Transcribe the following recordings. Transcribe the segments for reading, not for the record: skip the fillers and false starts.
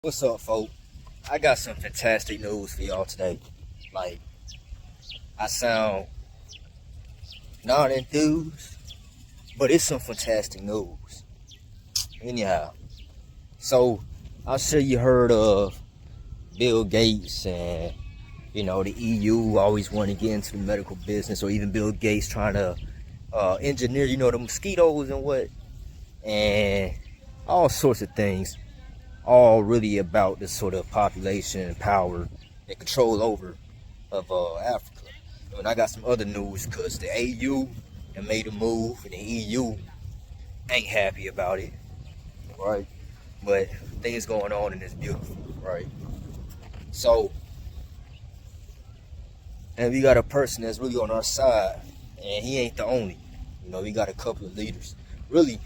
What's up, folks? I got some fantastic news for y'all today. Like, I sound not enthused, but it's some fantastic news. Anyhow, so I'm sure you heard of Bill Gates and the EU always want to get into the medical business, or even Bill Gates trying to engineer the mosquitoes and what, and all sorts of things. All really about the sort of population and power and control over of Africa. And I got some other news because the AU have made a move and the EU ain't happy about it, right? But things going on and it's beautiful, right? So, and we got a person that's really on our side, and he ain't the only. We got a couple of leaders, really,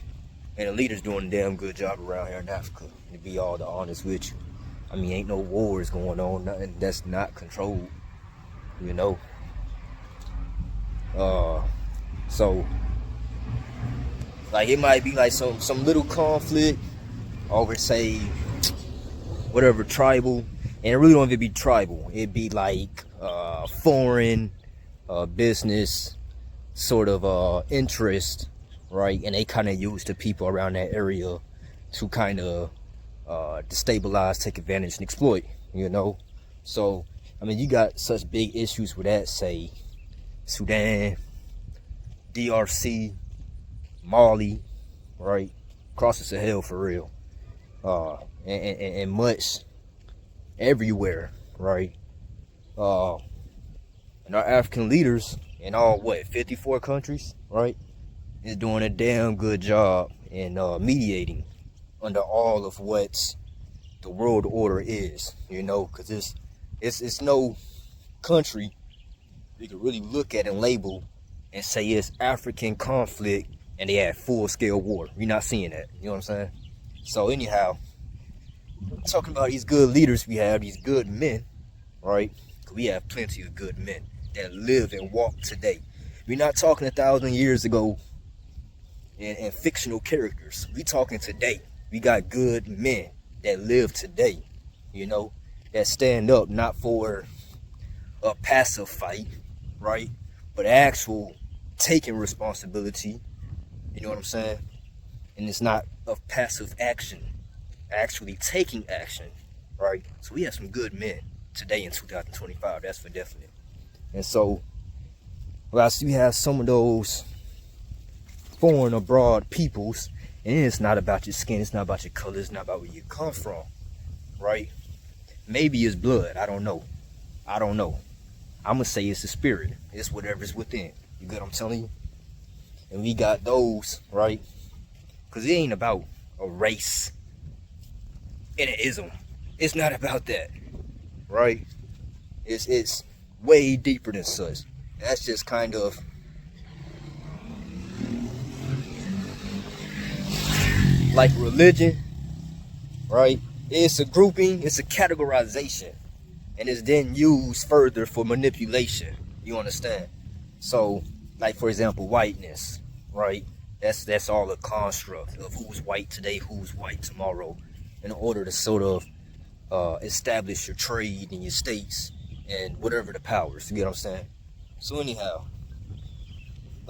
and the leaders doing a damn good job around here in Africa, to be all the honest with you. I mean, ain't no wars going on, nothing that's not controlled, you know. So, like, it might be like some little conflict over, say, whatever, tribal, and it really don't even be tribal. It'd be like foreign business sort of interest, right? And they kind of use the people around that area to kind of destabilize, take advantage, and exploit, So, I mean, you got such big issues with that, say, Sudan, DRC, Mali, right? Across the Sahel for real. And much everywhere, right? And our African leaders in all, 54 countries, right? Is doing a damn good job in mediating under all of what the world order is, because it's no country you can really look at and label and say it's African conflict and they had full-scale war. You're not seeing that, you know what I'm saying? So anyhow, talking about these good leaders we have, these good men, right? Because we have plenty of good men that live and walk today. We're not talking 1,000 years ago and fictional characters. We talking today. We got good men that live today, that stand up not for a passive fight, right? But actual taking responsibility, you know what I'm saying? And it's not of passive action, actually taking action, right? So we have some good men today in 2025, that's for definite. And so, whilst we have some of those foreign abroad peoples, and it's not about your skin, it's not about your color, it's not about where you come from, right? Maybe it's blood, I don't know. I'm gonna say it's the spirit, it's whatever's within. You get what I'm telling you? And we got those, right? Because it ain't about a race and an ism. It's not about that, right? It's way deeper than such. That's just kind of like religion, right? It's a grouping, it's a categorization, and it's then used further for manipulation. You understand? So, like, for example, whiteness, right? That's all a construct of who's white today, who's white tomorrow, in order to sort of establish your trade in your states and whatever the powers. You get what I'm saying? So anyhow,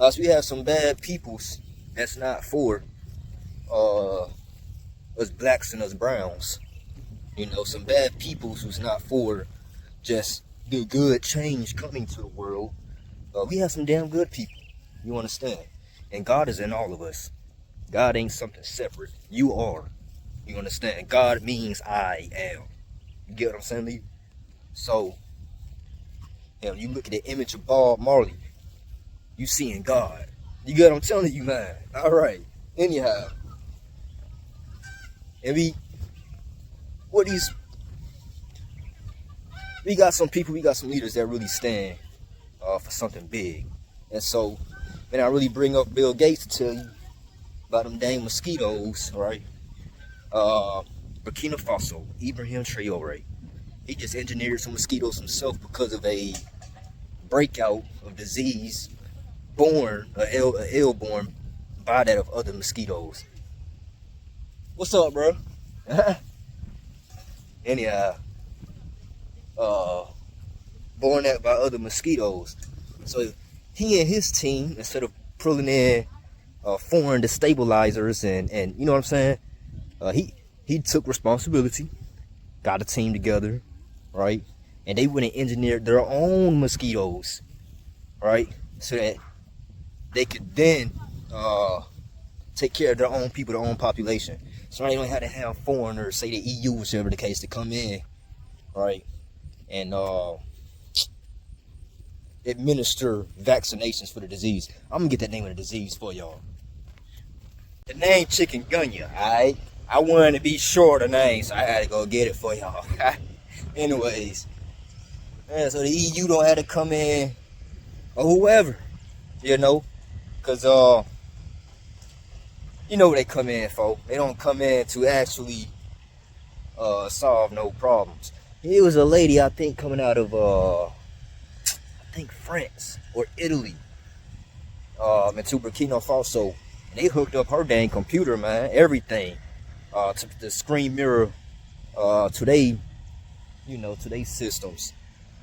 as we have some bad peoples that's not for us blacks and us browns, some bad peoples who's not for just the good change coming to the world. We have some damn good people, you understand? And God is in all of us. God ain't something separate. You are. You understand? God means I am. You get what I'm saying, Lee? So, you look at the image of Bob Marley, you seeing God. You get what I'm telling you, man? All right. Anyhow, and we got some people, we got some leaders that really stand for something big. And so, man, I really bring up Bill Gates to tell you about them dang mosquitoes, right? Burkina Faso, Ibrahim Traore. He just engineered some mosquitoes himself because of a breakout of disease ill-born by that of other mosquitoes. What's up, bro? anyhow, born out by other mosquitoes. So he and his team, instead of pulling in foreign destabilizers and you know what I'm saying, he took responsibility, got a team together, right? And they went and engineered their own mosquitoes, right? So that they could then take care of their own people, their own population. So they don't have to have foreigners, say the EU, whichever the case, to come in, right? And administer vaccinations for the disease. I'm gonna get that name of the disease for y'all. The name chikungunya, alright? I wanted to be sure of the name, so I had to go get it for y'all. Anyways, yeah, so the EU don't have to come in, or whoever, you know, because you know what they come in for. They don't come in to actually solve no problems. It was a lady, I think, coming out of I think France or Italy, into Burkina Faso. And they hooked up her dang computer, man, everything, to the screen mirror, to they, you know, to they systems.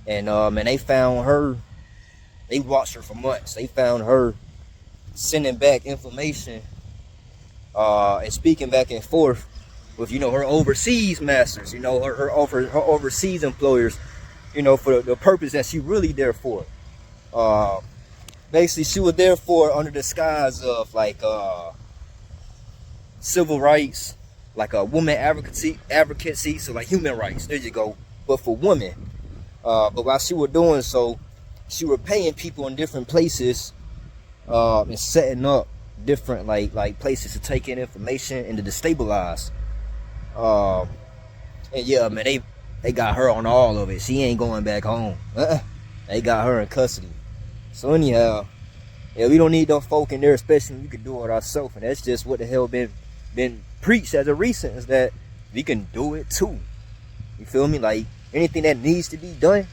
And and they found her. They watched her for months. They found her sending back information, and speaking back and forth with, you know, her overseas masters, you know, her overseas employers, you know, for the purpose that she really there for. Basically, she was there for under the disguise of like civil rights, like a woman advocacy, so like human rights. There you go, but for women. But while she was doing so, she was paying people in different places, and setting up different like places to take in information and to destabilize. And yeah, man, they got her on all of it. She ain't going back home. They got her in custody. So anyhow, yeah, we don't need no folk in there, especially when we can do it ourselves. And that's just what the hell been preached as of recent, is that we can do it too. You feel me? Like anything that needs to be done,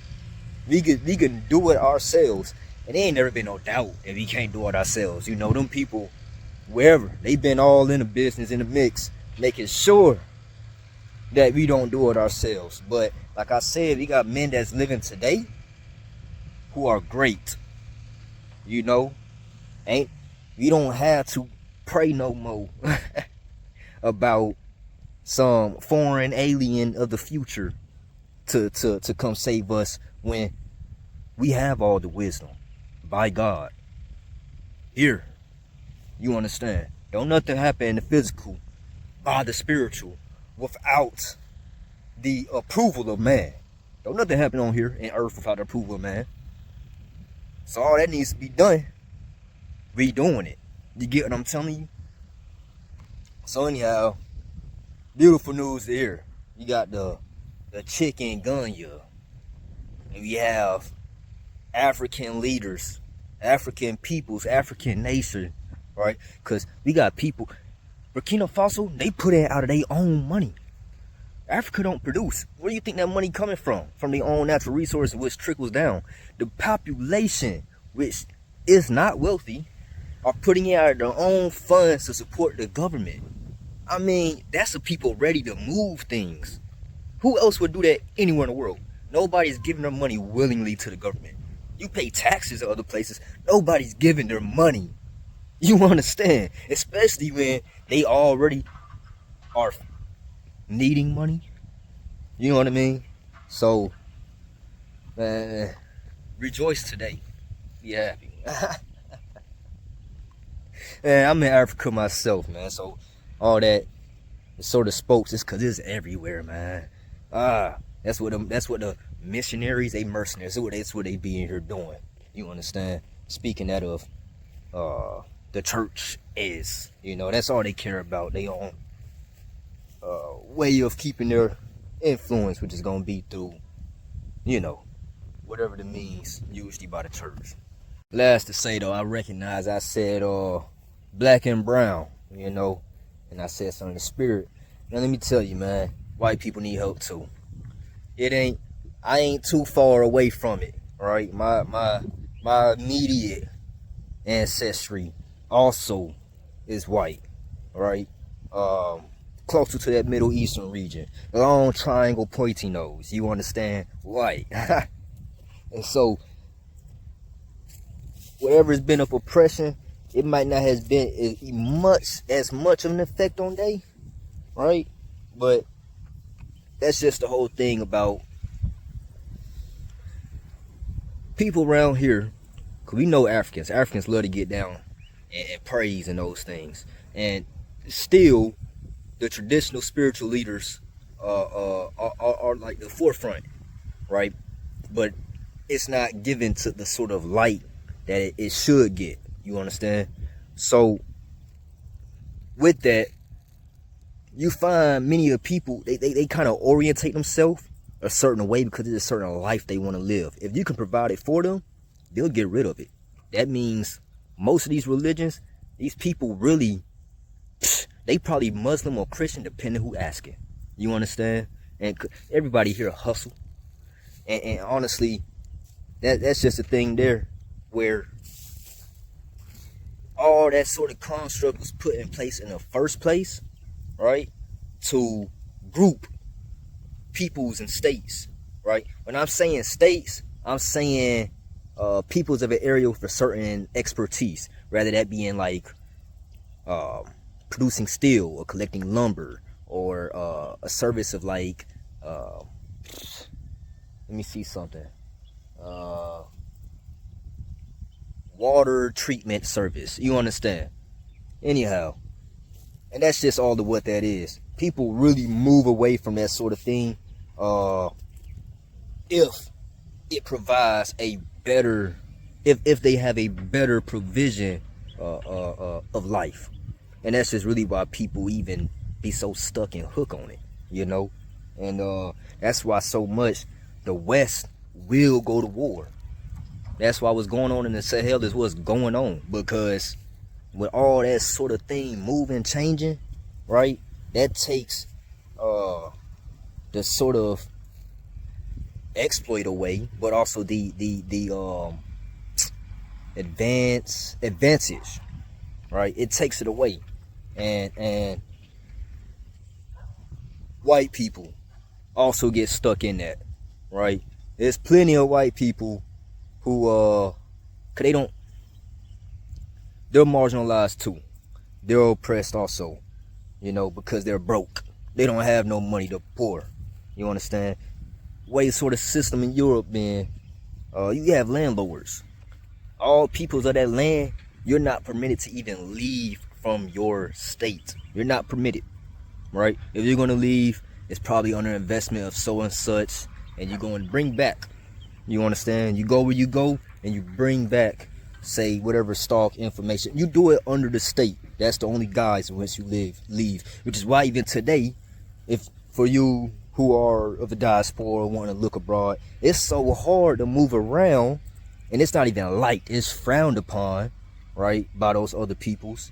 we can do it ourselves. And there ain't never been no doubt that we can't do it ourselves. You know, them people, wherever, they've been all in the business, in the mix, making sure that we don't do it ourselves. But like I said, we got men that's living today who are great. You know, we don't have to pray no more about some foreign alien of the future to come save us, when we have all the wisdom by God here. You understand? Don't nothing happen in the physical by the spiritual without the approval of man. Don't nothing happen on here in earth without the approval of man. So all that needs to be done, we doing it. You get what I'm telling you? So anyhow, beautiful news here. You got the chikungunya, and we have African leaders, African peoples, African nation, right? Because we got people, Burkina Faso, they put it out of their own money. Africa don't produce. Where do you think that money coming from? From their own natural resources, which trickles down. The population, which is not wealthy, are putting it out of their own funds to support the government. I mean, that's the people ready to move things. Who else would do that anywhere in the world? Nobody's giving their money willingly to the government. You pay taxes at other places. Nobody's giving their money. You understand? Especially when they already are needing money. You know what I mean? So, man, rejoice today. Be happy. Man, I'm in Africa myself, man. So all that sort of spokes is because it's everywhere, man. That's what the missionaries, they mercenaries. That's what they be in here doing. You understand? Speaking that of the church is, you know, that's all they care about. They own way of keeping their influence, which is gonna be through, you know, whatever the means, usually by the church. Last to say though, I recognize I said black and brown, you know, and I said something in the spirit. Now let me tell you, man, white people need help too. I ain't too far away from it, right? My immediate ancestry also is white, right? Of closer to that Middle Eastern region. Long triangle pointy nose. You understand? Right. And so, whatever's been of oppression, it might not have been as much of an effect on they, right? But that's just the whole thing about people around here. Cause we know Africans love to get down and praise and those things. And still, the traditional spiritual leaders are like the forefront, right? But it's not given to the sort of light that it should get. You understand? So with that, you find many of the people, they kind of orientate themselves a certain way because it's a certain life they want to live. If you can provide it for them, they'll get rid of it. That means most of these religions, these people really, they probably Muslim or Christian, depending who asking. You understand? And everybody here hustle. And honestly, that's just a thing there where all that sort of construct was put in place in the first place, right? To group peoples and states, right? When I'm saying states, I'm saying peoples of an area with a certain expertise, rather that being like producing steel or collecting lumber or a service of like let me see something. Water treatment service. You understand? Anyhow. And that's just all of what that is. People really move away from that sort of thing if it provides a better, if they have a better provision of life. And that's just really why people even be so stuck and hook on it, you know? And that's why so much the West will go to war. That's why what's going on in the Sahel is what's going on. Because with all that sort of thing moving, changing, right? That takes the sort of exploit away, but also the advantage, right? It takes it away. And white people also get stuck in that, right? There's plenty of white people who cause they're marginalized too. They're oppressed also, you know, because they're broke. They don't have no money, they're poor. You understand? Way sort of system in Europe been, you have landlords. All peoples of that land, you're not permitted to even leave from your state. You're not permitted, right? If you're gonna leave, it's probably under investment of so and such, and you're going to bring back. You understand? You go where you go, and you bring back, say, whatever stock information. You do it under the state. That's the only guise in which you leave. Which is why even today, if for you who are of the diaspora wanting to look abroad, it's so hard to move around, and it's not even liked. It's frowned upon, right, by those other peoples,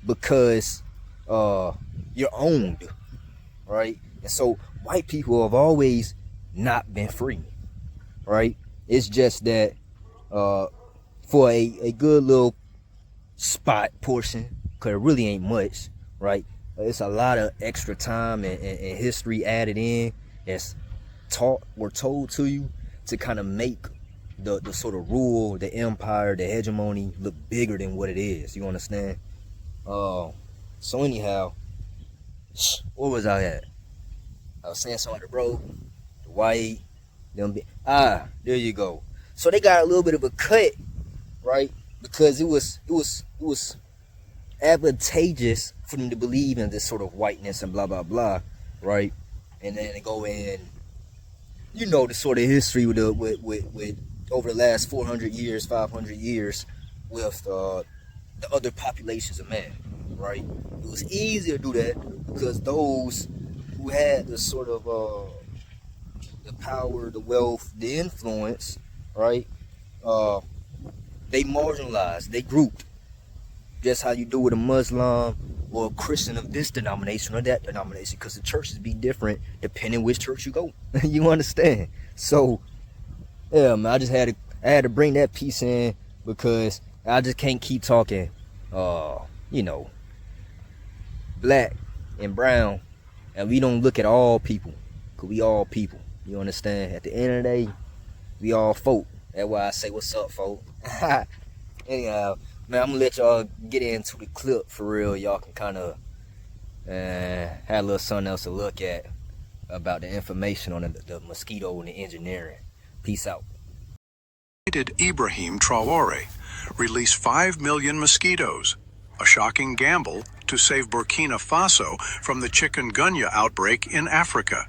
because you're owned, right? And so white people have always not been free, right? It's just that for a good little spot portion, because it really ain't much, right? It's a lot of extra time and history added in that's taught or told to you to kind of make the sort of rule, the empire, the hegemony look bigger than what it is. You understand? So anyhow, what was I at? I was saying something like the bro, the white, them there you go. So they got a little bit of a cut, right? Because it was advantageous for them to believe in this sort of whiteness and blah blah blah, right? And then they go in, you know, the sort of history with over the last 400 years, 500 years with the other populations of man, right? It was easy to do that because those who had the sort of the power, the wealth, the influence, right? They marginalized, they grouped, just how you do with a Muslim or a Christian of this denomination or that denomination, because the churches be different depending which church you go. You understand? So yeah, man, I had to bring that piece in because I just can't keep talking you know, black and brown And we don't look at all people, because we all people. You understand? At the end of the day, we all folk. That's why I say, what's up, folk? Anyhow, man, I'm going to let y'all get into the clip for real. Y'all can kind of have a little something else to look at about the information on the mosquito and the engineering. Peace out. Ibrahim Traore release 5 million mosquitoes, a shocking gamble to save Burkina Faso from the chikungunya outbreak in Africa.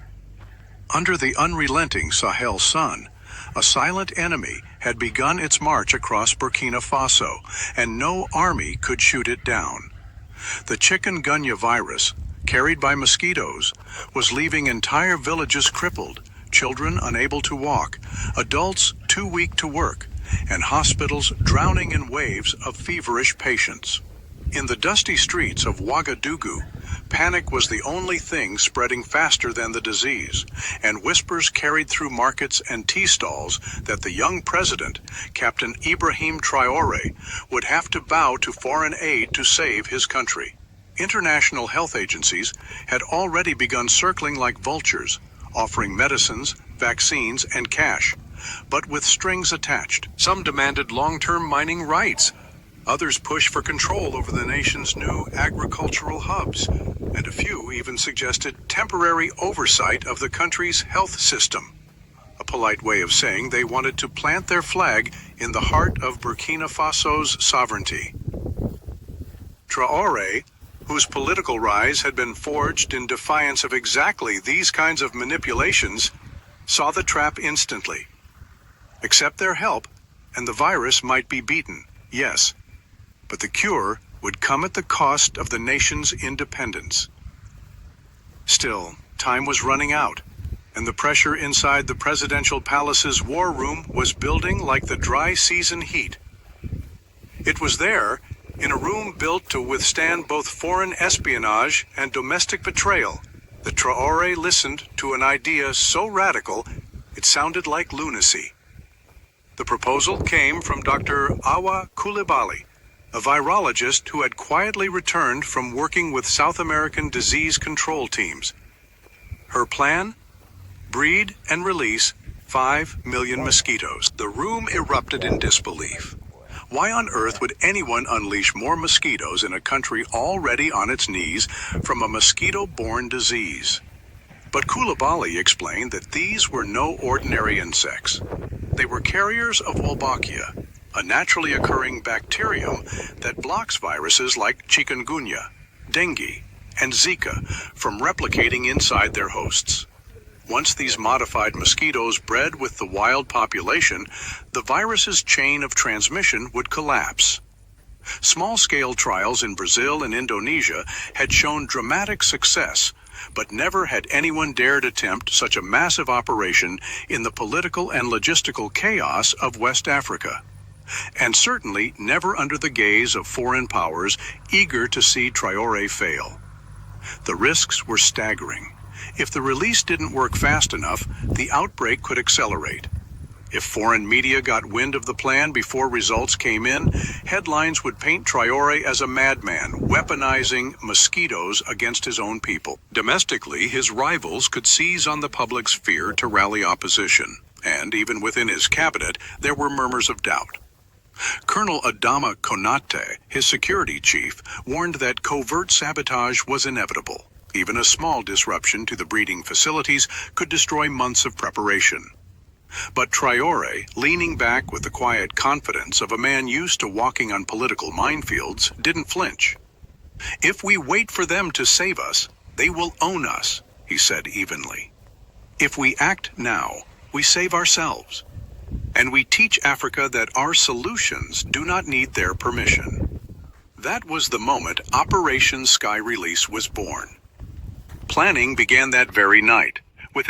Under the unrelenting Sahel sun, a silent enemy had begun its march across Burkina Faso, and no army could shoot it down. The chikungunya virus, carried by mosquitoes, was leaving entire villages crippled, children unable to walk, adults too weak to work, and hospitals drowning in waves of feverish patients. In the dusty streets of Ouagadougou, panic was the only thing spreading faster than the disease, and whispers carried through markets and tea stalls that the young president, Captain Ibrahim Traore, would have to bow to foreign aid to save his country. International health agencies had already begun circling like vultures, offering medicines, vaccines, and cash, but with strings attached. Some demanded long-term mining rights. Others pushed for control over the nation's new agricultural hubs, and a few even suggested temporary oversight of the country's health system, a polite way of saying they wanted to plant their flag in the heart of Burkina Faso's sovereignty. Traore, whose political rise had been forged in defiance of exactly these kinds of manipulations, saw the trap instantly. Accept their help, and the virus might be beaten, yes, but the cure would come at the cost of the nation's independence. Still, time was running out, and the pressure inside the presidential palace's war room was building like the dry season heat. It was there, in a room built to withstand both foreign espionage and domestic betrayal, that Traore listened to an idea so radical it sounded like lunacy. The proposal came from Dr. Awa Coulibaly, a virologist who had quietly returned from working with South American disease control teams. Her plan? Breed and release 5 million mosquitoes. The room erupted in disbelief. Why on earth would anyone unleash more mosquitoes in a country already on its knees from a mosquito-borne disease? But Coulibaly explained that these were no ordinary insects. They were carriers of Wolbachia, a naturally occurring bacterium that blocks viruses like chikungunya, dengue, and Zika from replicating inside their hosts. Once these modified mosquitoes bred with the wild population, the virus's chain of transmission would collapse. Small-scale trials in Brazil and Indonesia had shown dramatic success, but never had anyone dared attempt such a massive operation in the political and logistical chaos of West Africa. And certainly never under the gaze of foreign powers eager to see Traore fail. The risks were staggering. If the release didn't work fast enough, the outbreak could accelerate. If foreign media got wind of the plan before results came in, headlines would paint Traore as a madman, weaponizing mosquitoes against his own people. Domestically, his rivals could seize on the public's fear to rally opposition, and even within his cabinet, there were murmurs of doubt. Colonel Adama Konate, his security chief, warned that covert sabotage was inevitable. Even a small disruption to the breeding facilities could destroy months of preparation. But Traore, leaning back with the quiet confidence of a man used to walking on political minefields, didn't flinch. "If we wait for them to save us, they will own us," he said evenly. "If we act now, we save ourselves. And we teach Africa that our solutions do not need their permission." That was the moment Operation Sky Release was born. Planning began that very night, with